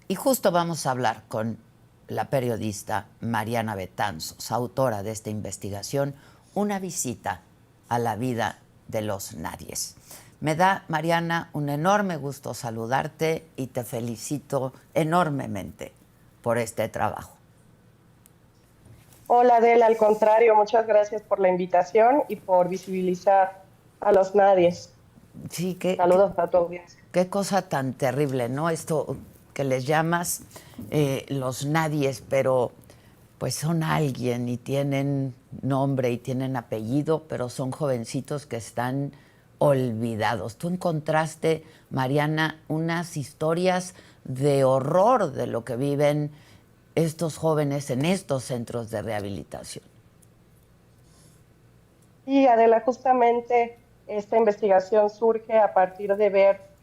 Y justo vamos a hablar con la periodista Mariana Betanzos, autora de esta investigación, Una visita a la vida de los nadies. Me da, Mariana, un enorme gusto saludarte y te felicito enormemente por este trabajo. Hola Adela, al contrario, muchas gracias por la invitación y por visibilizar a los nadies. Sí, Saludos a tu audiencia. qué cosa tan terrible, ¿no? Esto que les llamas los nadies, pero pues son alguien y tienen nombre y tienen apellido, pero son jovencitos que están olvidados. Tú encontraste, Mariana, unas historias de horror de lo que viven estos jóvenes en estos centros de rehabilitación. Y Adela, justamente esta investigación surge a partir de ver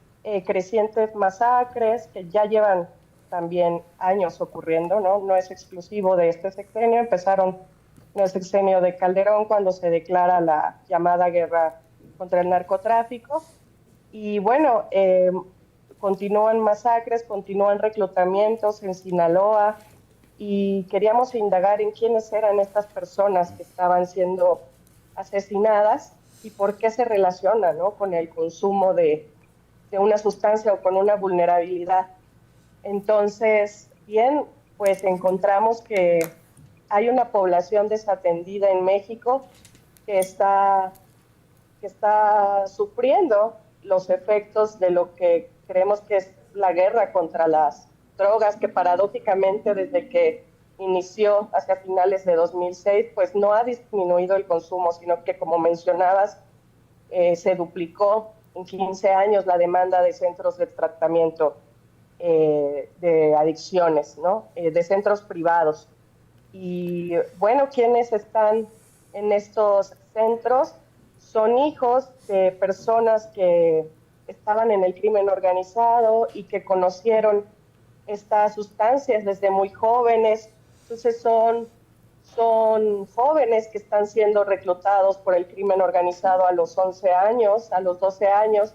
crecientes masacres que ya llevan también años ocurriendo, ¿no? No es exclusivo de este sexenio, empezaron en el sexenio de Calderón cuando se declara la llamada guerra contra el narcotráfico. Y bueno, continúan masacres, continúan reclutamientos en Sinaloa y queríamos indagar en quiénes eran estas personas que estaban siendo asesinadas y por qué se relaciona, ¿no?, con el consumo de una sustancia o con una vulnerabilidad. Entonces, bien, pues encontramos que hay una población desatendida en México que está sufriendo los efectos de lo que creemos que es la guerra contra las drogas, que paradójicamente desde que inició hacia finales de 2006, pues no ha disminuido el consumo, sino que, como mencionabas, se duplicó en 15 años la demanda de centros de tratamiento de adicciones, ¿no? De centros privados. Y bueno, quienes están en estos centros son hijos de personas que estaban en el crimen organizado y que conocieron estas sustancias desde muy jóvenes. Entonces son jóvenes que están siendo reclutados por el crimen organizado a los 11 años, a los 12 años,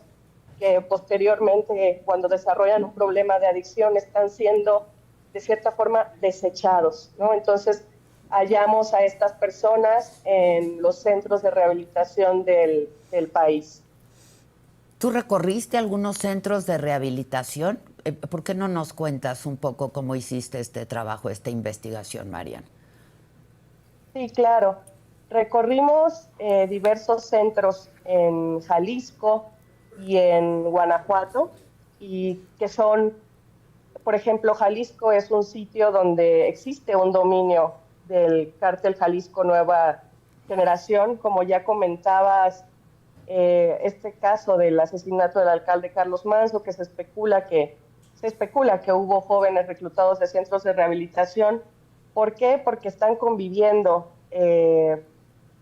que posteriormente, cuando desarrollan un problema de adicción, están siendo de cierta forma desechados, ¿no? Entonces hallamos a estas personas en los centros de rehabilitación del país. ¿Tú recorriste algunos centros de rehabilitación? ¿Por qué no nos cuentas un poco cómo hiciste este trabajo, esta investigación, Marian? Sí, claro. Recorrimos diversos centros en Jalisco y en Guanajuato, y que son, por ejemplo, Jalisco es un sitio donde existe un dominio del cártel Jalisco Nueva Generación. Como ya comentabas, este caso del asesinato del alcalde Carlos Manzo, que se especula que hubo jóvenes reclutados de centros de rehabilitación. ¿Por qué? Porque están conviviendo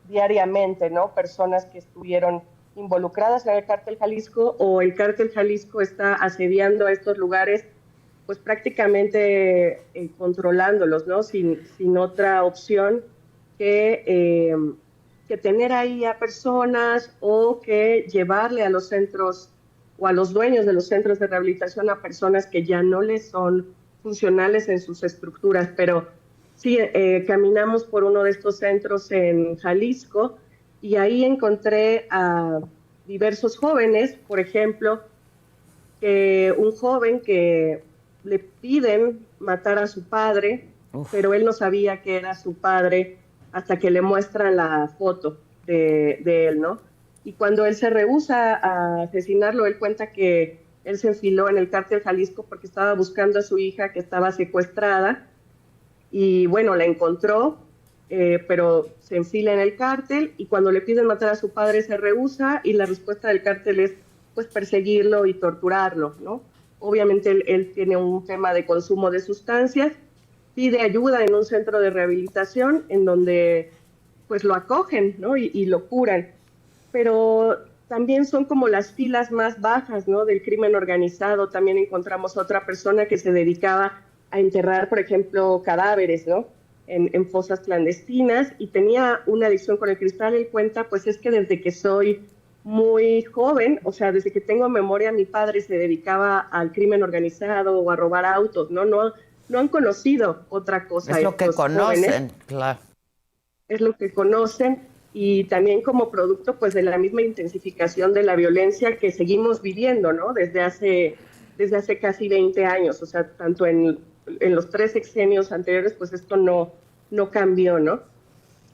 diariamente, ¿no?, personas que estuvieron involucradas en el cártel Jalisco, o el cártel Jalisco está asediando estos lugares, pues prácticamente controlándolos, ¿no?, sin otra opción que tener ahí a personas o que llevarle a los centros o a los dueños de los centros de rehabilitación a personas que ya no les son funcionales en sus estructuras. Pero sí, caminamos por uno de estos centros en Jalisco y ahí encontré a diversos jóvenes, por ejemplo, que un joven que le piden matar a su padre, Uf. pero él no sabía que era su padre hasta que le muestran la foto de él, ¿no? Y cuando él se rehúsa a asesinarlo, él cuenta que él se enfiló en el cártel Jalisco porque estaba buscando a su hija que estaba secuestrada, y bueno, la encontró, pero se enfila en el cártel, y cuando le piden matar a su padre se rehúsa, y la respuesta del cártel es pues perseguirlo y torturarlo, ¿no? Obviamente él tiene un tema de consumo de sustancias, pide ayuda en un centro de rehabilitación en donde pues lo acogen, ¿no?, y lo curan. Pero también son como las filas más bajas, ¿no?, del crimen organizado. También encontramos a otra persona que se dedicaba a enterrar, por ejemplo, cadáveres, ¿no?, en fosas clandestinas, y tenía una adicción con el cristal. Él cuenta, pues es que desde que soy muy joven, o sea, desde que tengo memoria, mi padre se dedicaba al crimen organizado o a robar autos, ¿no? No han conocido otra cosa Es lo que estos jóvenes, conocen, claro. es lo que conocen, y también como producto pues de la misma intensificación de la violencia que seguimos viviendo, ¿no? Desde hace casi 20 años, o sea, tanto en los 3 sexenios anteriores, pues esto no cambió, ¿no?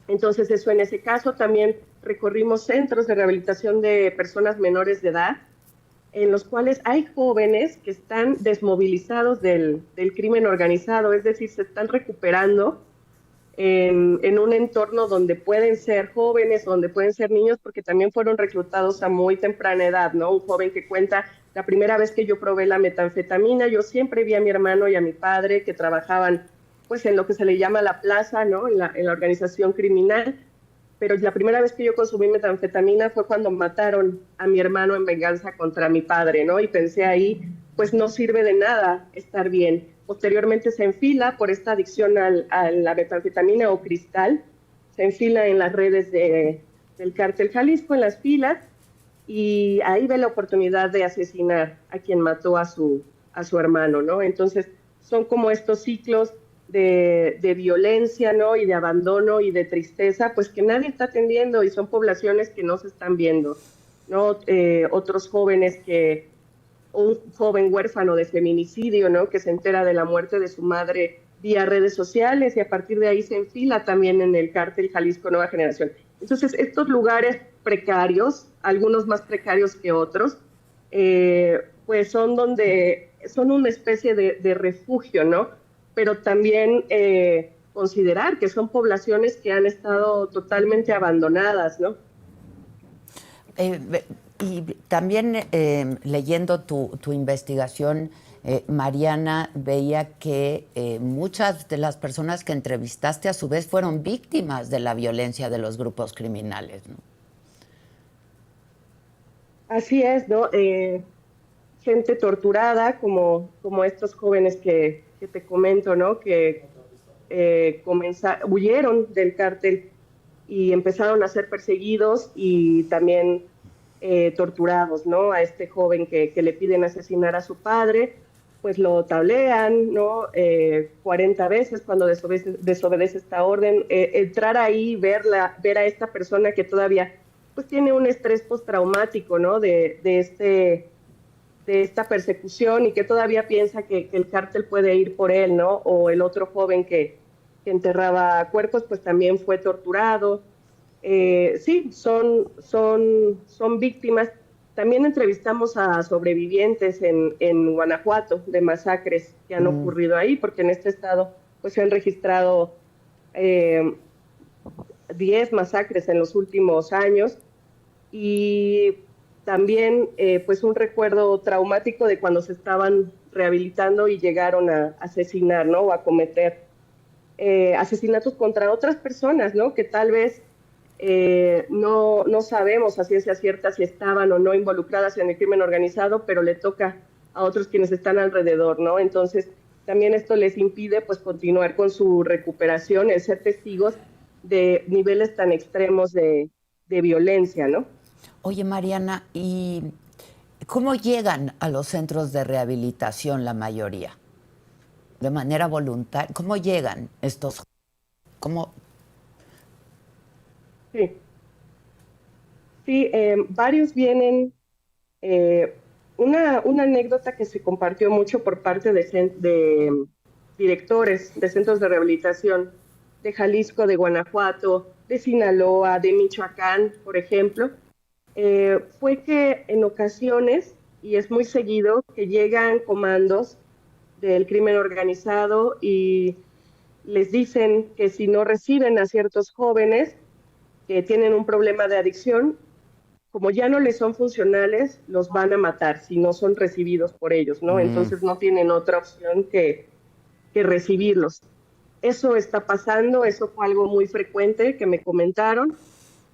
Entonces, eso en ese caso. También recorrimos centros de rehabilitación de personas menores de edad, en los cuales hay jóvenes que están desmovilizados del crimen organizado, es decir, se están recuperando en un entorno donde pueden ser jóvenes, donde pueden ser niños, porque también fueron reclutados a muy temprana edad, ¿no? Un joven que cuenta: la primera vez que yo probé la metanfetamina, yo siempre vi a mi hermano y a mi padre que trabajaban pues en lo que se le llama la plaza, ¿no? En la organización criminal, pero la primera vez que yo consumí metanfetamina fue cuando mataron a mi hermano en venganza contra mi padre, ¿no? Y pensé ahí, pues no sirve de nada estar bien. Posteriormente se enfila por esta adicción a la metanfetamina o cristal, se enfila en las redes del cártel Jalisco, en las filas, y ahí ve la oportunidad de asesinar a quien mató a su hermano, ¿no? Entonces, son como estos ciclos de violencia, ¿no? Y de abandono y de tristeza, pues que nadie está atendiendo, y son poblaciones que no se están viendo, ¿no? Otros jóvenes un joven huérfano de feminicidio, ¿no? Que se entera de la muerte de su madre vía redes sociales, y a partir de ahí se enfila también en el cártel Jalisco Nueva Generación. Entonces, estos lugares precarios, algunos más precarios que otros, pues son una especie de refugio, ¿no? Pero también considerar que son poblaciones que han estado totalmente abandonadas, ¿no? Y también leyendo tu investigación, Mariana, veía que muchas de las personas que entrevistaste a su vez fueron víctimas de la violencia de los grupos criminales, ¿no? Así es, ¿no? Gente torturada, como estos jóvenes que te comento, ¿no? Que huyeron del cártel y empezaron a ser perseguidos y también torturados, ¿no? A este joven que le piden asesinar a su padre, pues lo tablean, ¿no? 40 veces cuando desobedece esta orden. Entrar ahí, ver a esta persona que todavía pues tiene un estrés postraumático, ¿no? De esta persecución, y que todavía piensa que el cártel puede ir por él, ¿no? O el otro joven que enterraba cuerpos, pues también fue torturado. Sí, son víctimas. También entrevistamos a sobrevivientes en Guanajuato de masacres que han ocurrido ahí, porque en este estado pues se han registrado 10 masacres en los últimos años, y también pues un recuerdo traumático de cuando se estaban rehabilitando y llegaron a asesinar, ¿no? O a cometer asesinatos contra otras personas, ¿no? Que tal vez no sabemos a ciencia cierta si estaban o no involucradas en el crimen organizado, pero le toca a otros quienes están alrededor, ¿no? Entonces, también esto les impide pues continuar con su recuperación, el ser testigos de niveles tan extremos de violencia, ¿no? Oye, Mariana, ¿y cómo llegan a los centros de rehabilitación la mayoría? ¿De manera voluntaria? ¿Cómo llegan estos? ¿Cómo? Sí, sí, varios vienen. Una anécdota que se compartió mucho por parte de directores de centros de rehabilitación de Jalisco, de Guanajuato, de Sinaloa, de Michoacán, por ejemplo, fue que en ocasiones, y es muy seguido, que llegan comandos del crimen organizado y les dicen que si no reciben a ciertos jóvenes que tienen un problema de adicción, como ya no les son funcionales, los van a matar si no son recibidos por ellos, ¿no? Entonces no tienen otra opción que recibirlos. Eso está pasando, eso fue algo muy frecuente que me comentaron.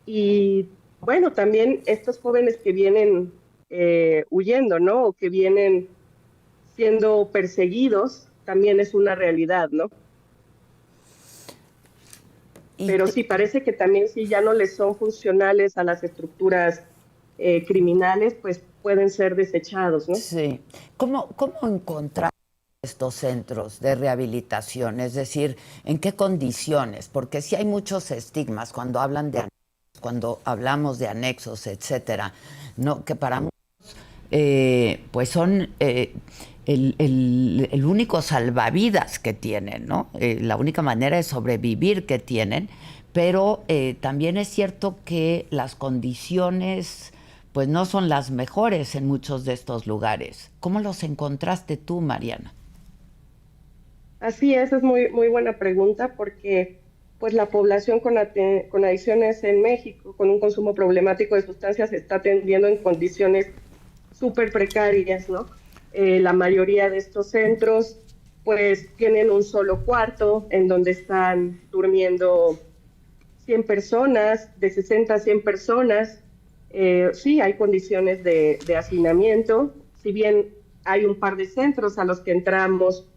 Y bueno, también estos jóvenes que vienen huyendo, ¿no? O que vienen siendo perseguidos, también es una realidad, ¿no? Pero sí, parece que también sí ya no les son funcionales a las estructuras criminales, pues pueden ser desechados, ¿no? Sí. ¿Cómo encontrar estos centros de rehabilitación? Es decir, ¿en qué condiciones? Porque sí hay muchos estigmas cuando hablan de cuando hablamos de anexos, etcétera, no, que para muchos pues son el único salvavidas que tienen, ¿no? La única manera de sobrevivir que tienen, pero también es cierto que las condiciones pues no son las mejores en muchos de estos lugares. ¿Cómo los encontraste tú, Mariana? Así es muy, muy buena pregunta porque pues la población con adicciones en México, con un consumo problemático de sustancias, se está atendiendo en condiciones súper precarias, ¿no? La mayoría de estos centros pues tienen un solo cuarto en donde están durmiendo 100 personas, de 60 a 100 personas. Sí, hay condiciones de hacinamiento, si bien hay un par de centros a los que entramos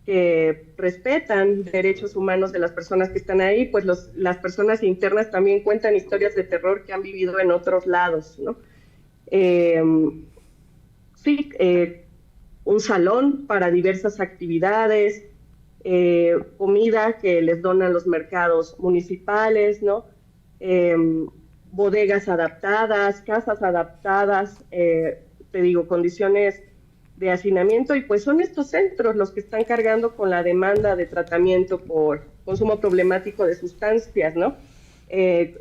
que respetan derechos humanos de las personas que están ahí, pues las personas internas también cuentan historias de terror que han vivido en otros lados, ¿no? Eh, sí, un salón para diversas actividades, comida que les donan los mercados municipales, ¿no? Eh, bodegas adaptadas, casas adaptadas, te digo, condiciones de hacinamiento, y pues son estos centros los que están cargando con la demanda de tratamiento por consumo problemático de sustancias, ¿no?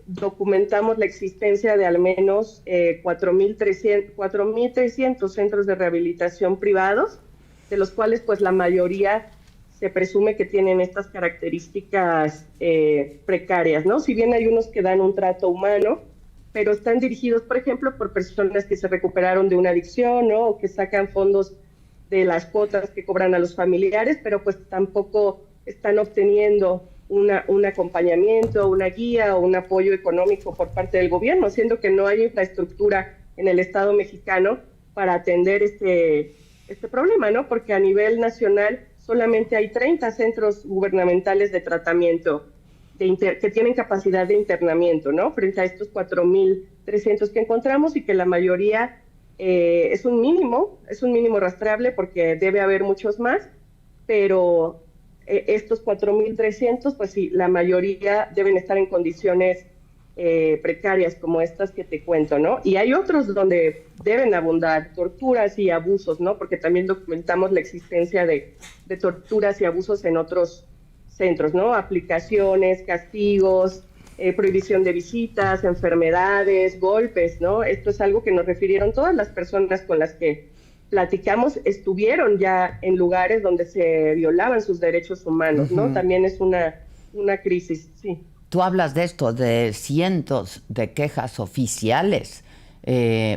Documentamos la existencia de al menos 4.300 centros de rehabilitación privados, de los cuales pues la mayoría se presume que tienen estas características precarias, ¿no? Si bien hay unos que dan un trato humano, pero están dirigidos, por ejemplo, por personas que se recuperaron de una adicción, ¿no? O que sacan fondos de las cuotas que cobran a los familiares, pero pues tampoco están obteniendo un acompañamiento, una guía o un apoyo económico por parte del gobierno, siendo que no hay infraestructura en el Estado mexicano para atender este problema, ¿no? Porque a nivel nacional solamente hay 30 centros gubernamentales de tratamiento que tienen capacidad de internamiento, ¿no? Frente a estos 4.300 que encontramos, y que la mayoría es un mínimo rastreable porque debe haber muchos más, pero estos 4.300, pues sí, la mayoría deben estar en condiciones precarias como estas que te cuento, ¿no? Y hay otros donde deben abundar torturas y abusos, ¿no? Porque también documentamos la existencia de torturas y abusos en otros centros, ¿no? Aplicaciones, castigos, prohibición de visitas, enfermedades, golpes, ¿no? Esto es algo que nos refirieron todas las personas con las que platicamos, estuvieron ya en lugares donde se violaban sus derechos humanos, ¿no? También es una crisis, sí. Tú hablas de esto, de cientos de quejas oficiales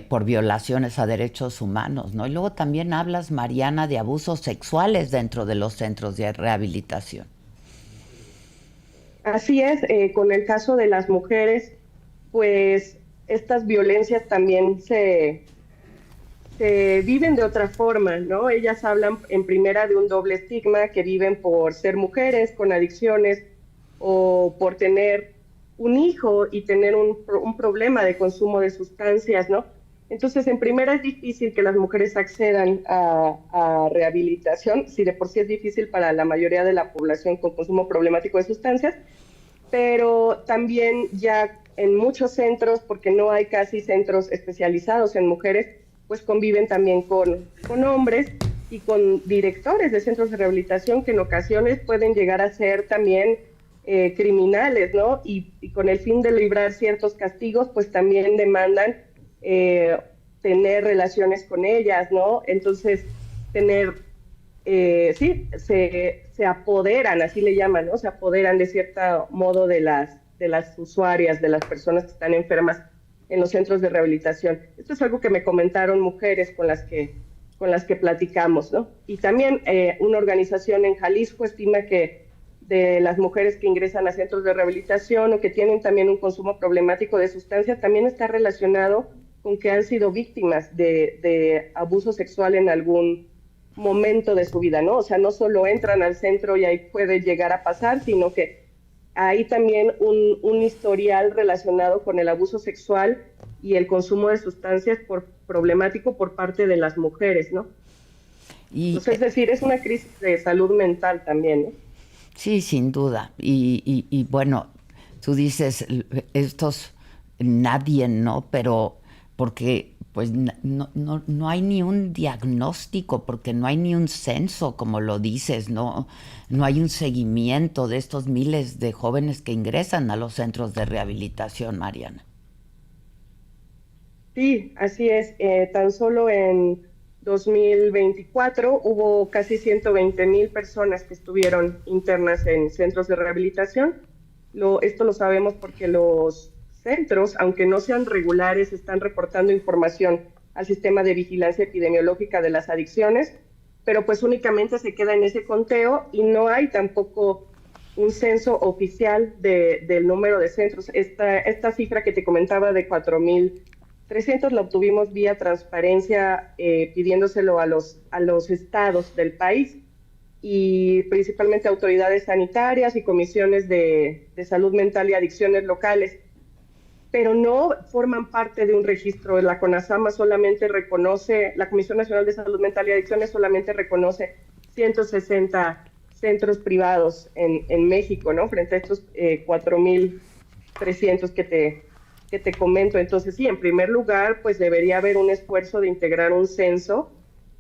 por violaciones a derechos humanos, ¿no? Y luego también hablas, Mariana, de abusos sexuales dentro de los centros de rehabilitación. Así es, con el caso de las mujeres, pues estas violencias también se viven de otra forma, ¿no? Ellas hablan en primera de un doble estigma, que viven por ser mujeres con adicciones o por tener un hijo y tener un problema de consumo de sustancias, ¿no? Entonces, en primera es difícil que las mujeres accedan a rehabilitación, si de por sí es difícil para la mayoría de la población con consumo problemático de sustancias, pero también ya en muchos centros, porque no hay casi centros especializados en mujeres, pues conviven también con hombres y con directores de centros de rehabilitación que en ocasiones pueden llegar a ser también criminales, ¿no? Y con el fin de librar ciertos castigos, pues también demandan tener relaciones con ellas, ¿no? Entonces, sí, se apoderan, así le llaman, ¿no? Se apoderan de cierto modo de las usuarias, de las personas que están enfermas en los centros de rehabilitación. Esto es algo que me comentaron mujeres con las que platicamos, ¿no? Y también una organización en Jalisco estima que de las mujeres que ingresan a centros de rehabilitación o que tienen también un consumo problemático de sustancias, también está relacionado con que han sido víctimas de abuso sexual en algún momento de su vida, ¿no? O sea, no solo entran al centro y ahí puede llegar a pasar, sino que hay también un historial relacionado con el abuso sexual y el consumo de sustancias problemático por parte de las mujeres, ¿no? Y, Entonces, es decir, es una crisis de salud mental también, ¿no? sí, sin duda. Y bueno, tú dices, estos nadie, ¿no? Pero porque pues no hay ni un diagnóstico, porque no hay ni un censo, como lo dices, no hay un seguimiento de estos miles de jóvenes que ingresan a los centros de rehabilitación, Mariana. Sí, así es. Tan solo en 2024 hubo casi 120,000 personas que estuvieron internas en centros de rehabilitación. Esto lo sabemos porque los centros, aunque no sean regulares, están reportando información al sistema de vigilancia epidemiológica de las adicciones, pero pues únicamente se queda en ese conteo y no hay tampoco un censo oficial del número de centros. Esta cifra que te comentaba de 4,300 la obtuvimos vía transparencia, pidiéndoselo a los estados del país y principalmente autoridades sanitarias y comisiones de salud mental y adicciones locales, pero no forman parte de un registro. La CONASAMA solamente reconoce, la Comisión Nacional de Salud Mental y Adicciones solamente reconoce 160 centros privados en México, ¿no? Frente a estos 4,300 que te comento. Entonces, sí, en primer lugar, pues debería haber un esfuerzo de integrar un censo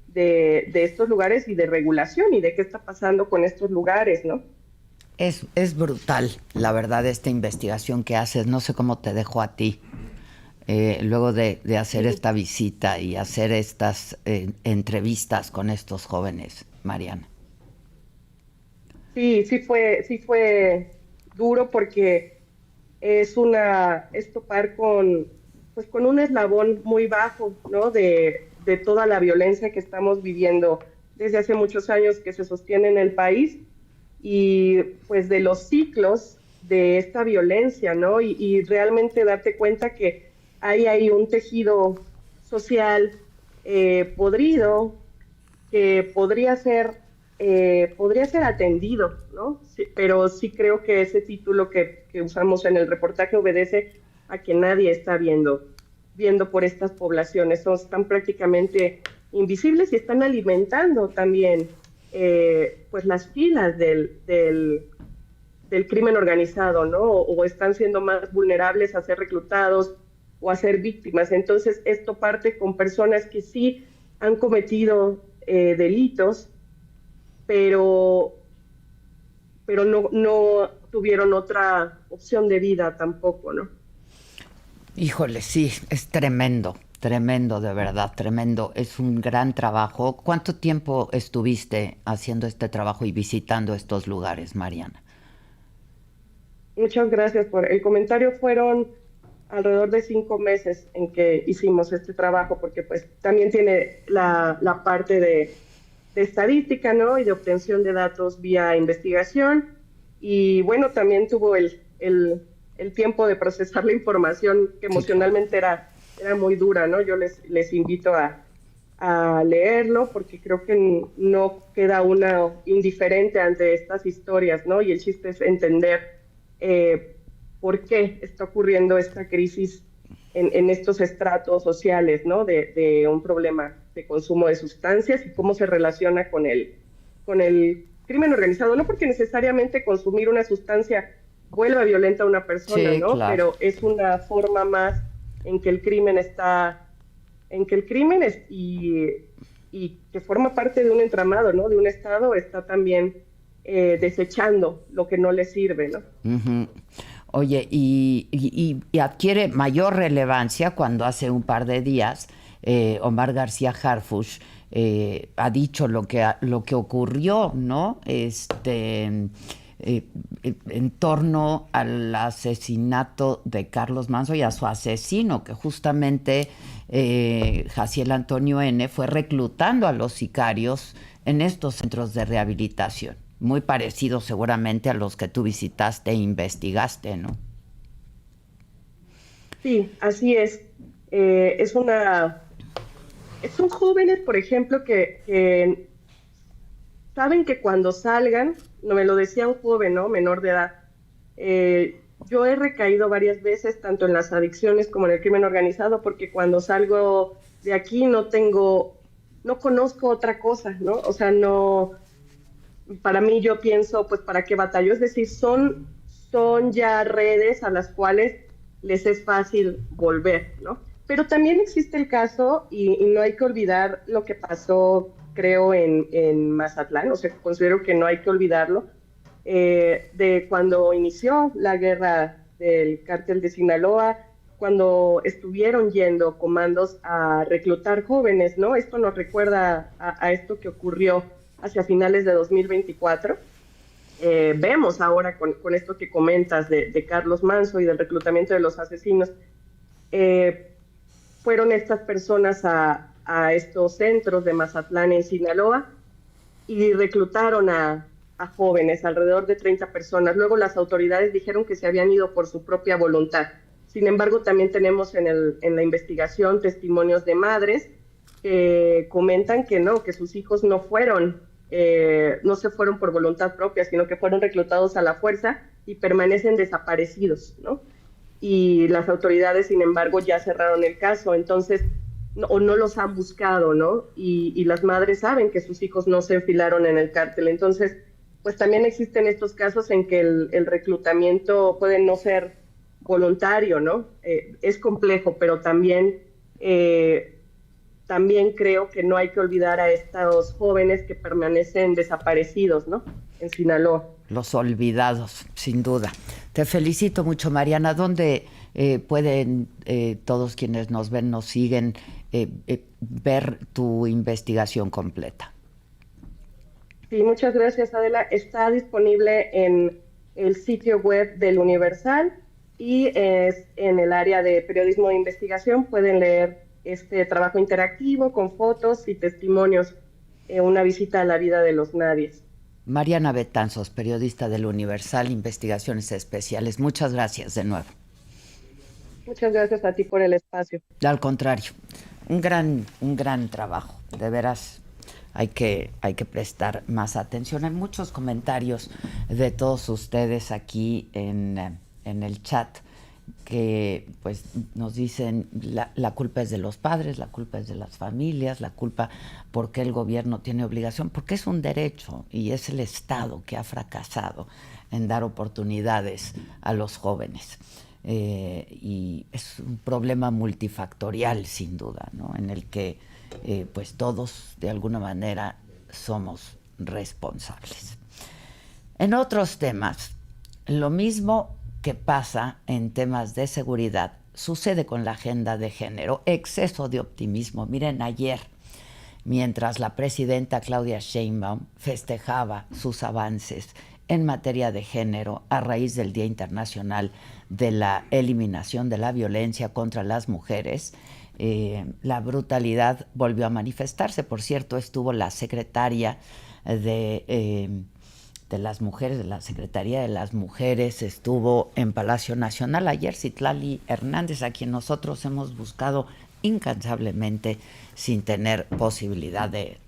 de estos lugares y de regulación y de qué está pasando con estos lugares, ¿no? Es brutal, la verdad, esta investigación que haces. No sé cómo te dejó a ti, luego de hacer Sí, esta visita y hacer estas entrevistas con estos jóvenes, Mariana. sí fue duro porque es topar pues con un eslabón muy bajo, ¿no? De toda la violencia que estamos viviendo desde hace muchos años que se sostiene en el país y pues de los ciclos de esta violencia, ¿no? Y realmente darte cuenta que hay ahí un tejido social podrido que podría ser atendido, ¿no? Sí, pero sí creo que ese título que usamos en el reportaje obedece a que nadie está viendo por estas poblaciones. Están prácticamente invisibles y están alimentando también pues las filas del crimen organizado, ¿no? O están siendo más vulnerables a ser reclutados o a ser víctimas. Entonces, esto parte con personas que sí han cometido delitos, pero, pero no tuvieron otra opción de vida tampoco, ¿no? Híjole, sí, es tremendo, tremendo, de verdad, tremendo. Es un gran trabajo. ¿Cuánto tiempo estuviste haciendo este trabajo y visitando estos lugares, Mariana? Muchas gracias por el comentario. Fueron alrededor de 5 meses en que hicimos este trabajo, porque pues también tiene la parte de estadística, ¿no? Y de obtención de datos vía investigación. Y bueno, también tuvo el tiempo de procesar la información que Sí, claro. emocionalmente era muy dura, ¿no? Yo les invito a leerlo porque creo que no queda una indiferente ante estas historias, ¿no? Y el chiste es entender por qué está ocurriendo esta crisis en estos estratos sociales, ¿no? De un problema de consumo de sustancias y cómo se relaciona con el crimen organizado, no porque necesariamente consumir una sustancia vuelva violenta a una persona, Sí, ¿no? claro. Pero es una forma más en que el crimen y que forma parte de un entramado, ¿no? De un Estado, está también desechando lo que no le sirve, ¿no? Ujú. Oye, y adquiere mayor relevancia cuando hace un par de días Omar García Harfuch ha dicho lo que ocurrió, ¿no? En torno al asesinato de Carlos Manzo y a su asesino, que justamente Jaciel Antonio N. fue reclutando a los sicarios en estos centros de rehabilitación, muy parecidos seguramente a los que tú visitaste e investigaste, ¿no? Sí, así es. Es son jóvenes, por ejemplo, que saben que cuando salgan, no me lo decía un joven, ¿no? Menor de edad, Yo he recaído varias veces, tanto en las adicciones como en el crimen organizado, porque cuando salgo de aquí no conozco otra cosa, ¿no? O sea, no, para mí yo pienso, pues, ¿para qué batallo? Es decir, son ya redes a las cuales les es fácil volver, ¿no? Pero también existe el caso, y no hay que olvidar lo que pasó, creo, en Mazatlán, o sea, considero que no hay que olvidarlo, de cuando inició la guerra del cártel de Sinaloa, cuando estuvieron yendo comandos a reclutar jóvenes, ¿no? Esto nos recuerda a esto que ocurrió hacia finales de 2024. Vemos ahora con esto que comentas de Carlos Manso y del reclutamiento de los asesinos, eh, fueron estas personas a estos centros de Mazatlán en Sinaloa y reclutaron a jóvenes, alrededor de 30 personas. Luego las autoridades dijeron que se habían ido por su propia voluntad. Sin embargo, también tenemos en la investigación testimonios de madres que comentan que no, que sus hijos no se fueron por voluntad propia, sino que fueron reclutados a la fuerza y permanecen desaparecidos, ¿no? Y las autoridades, sin embargo, ya cerraron el caso, entonces, o no los han buscado, ¿no? Y las madres saben que sus hijos no se enfilaron en el cártel, entonces, pues también existen estos casos en que el reclutamiento puede no ser voluntario, ¿no? Es complejo, pero también creo que no hay que olvidar a estos jóvenes que permanecen desaparecidos, ¿no? En Sinaloa. Los olvidados, sin duda. Te felicito mucho, Mariana. ¿Dónde pueden todos quienes nos ven, nos siguen, ver tu investigación completa? Sí, muchas gracias, Adela. Está disponible en el sitio web del Universal y es en el área de periodismo de investigación. Pueden leer este trabajo interactivo con fotos y testimonios, una visita a la vida de los nadies. Mariana Betanzos, periodista del Universal, Investigaciones Especiales. Muchas gracias de nuevo. Muchas gracias a ti por el espacio. Al contrario, un gran trabajo. De veras, hay que prestar más atención. Hay muchos comentarios de todos ustedes aquí en el chat que pues nos dicen la culpa es de los padres, la culpa es de las familias, la culpa porque el gobierno tiene obligación, porque es un derecho y es el Estado que ha fracasado en dar oportunidades a los jóvenes. Y es un problema multifactorial, sin duda, ¿no? En el que pues todos de alguna manera somos responsables. En otros temas, lo mismo que pasa en temas de seguridad sucede con la agenda de género. Exceso de optimismo. Miren, ayer, mientras la presidenta Claudia Sheinbaum festejaba sus avances en materia de género a raíz del Día Internacional de la Eliminación de la Violencia contra las Mujeres, la brutalidad volvió a manifestarse. Por cierto, estuvo la secretaria de las mujeres, de la Secretaría de las Mujeres, estuvo en Palacio Nacional ayer, Citlali Hernández, a quien nosotros hemos buscado incansablemente sin tener posibilidad de